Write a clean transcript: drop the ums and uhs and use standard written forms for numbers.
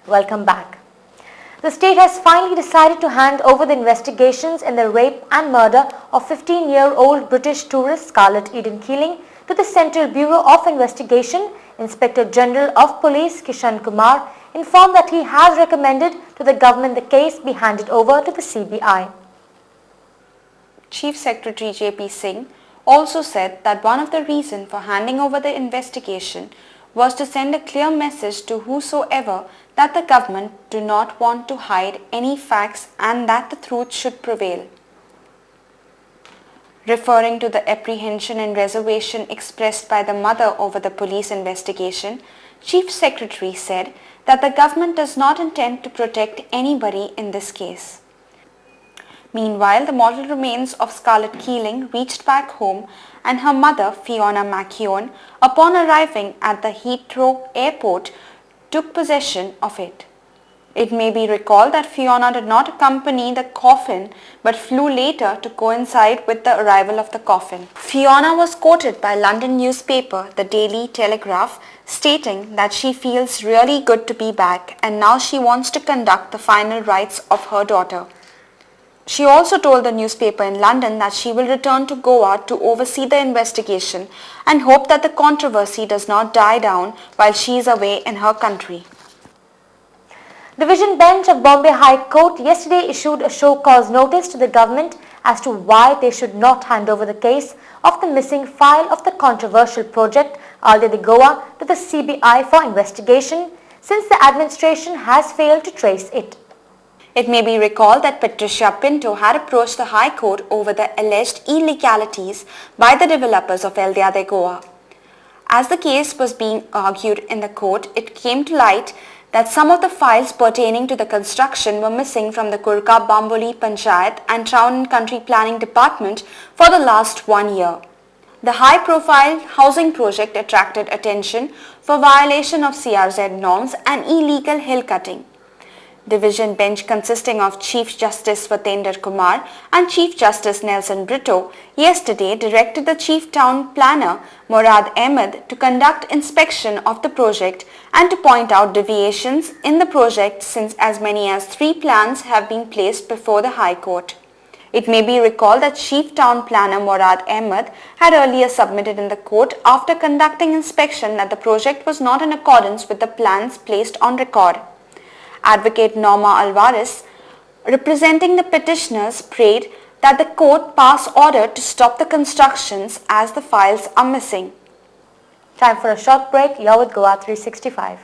Welcome back. The state has finally decided to hand over the investigations in the rape and murder of 15-year-old British tourist Scarlett Eden Keeling to the Central Bureau of Investigation. Inspector General of Police Kishan Kumar informed that he has recommended to the government the case be handed over to the CBI. Chief Secretary J.P. Singh also said that one of the reasons for handing over the investigation was to send a clear message to whosoever that the government do not want to hide any facts and that the truth should prevail. Referring to the apprehension and reservation expressed by the mother over the police investigation, Chief Secretary said that the government does not intend to protect anybody in this case. Meanwhile, the mortal remains of Scarlett Keeling reached back home and her mother, Fiona McKeown, upon arriving at the Heathrow airport, took possession of it. It may be recalled that Fiona did not accompany the coffin but flew later to coincide with the arrival of the coffin. Fiona was quoted by London newspaper The Daily Telegraph stating that she feels really good to be back and now she wants to conduct the final rites of her daughter. She also told the newspaper in London that she will return to Goa to oversee the investigation and hope that the controversy does not die down while she is away in her country. Division Bench of Bombay High Court yesterday issued a show cause notice to the government as to why they should not hand over the case of the missing file of the controversial project Aldea de Goa to the CBI for investigation, since the administration has failed to trace it. It may be recalled that Patricia Pinto had approached the High Court over the alleged illegalities by the developers of Aldea de Goa. As the case was being argued in the court, it came to light that some of the files pertaining to the construction were missing from the Kurka Bamboli Panchayat and Town and Country Planning Department for the last 1 year. The high-profile housing project attracted attention for violation of CRZ norms and illegal hill cutting. Division Bench consisting of Chief Justice Vatender Kumar and Chief Justice Nelson Brito yesterday directed the Chief Town Planner Murad Ahmed to conduct inspection of the project and to point out deviations in the project, since as many as 3 plans have been placed before the High Court. It may be recalled that Chief Town Planner Murad Ahmed had earlier submitted in the court after conducting inspection that the project was not in accordance with the plans placed on record. Advocate Norma Alvarez, representing the petitioners, prayed that the court pass order to stop the constructions as the files are missing. Time for a short break. You're with Goa 365.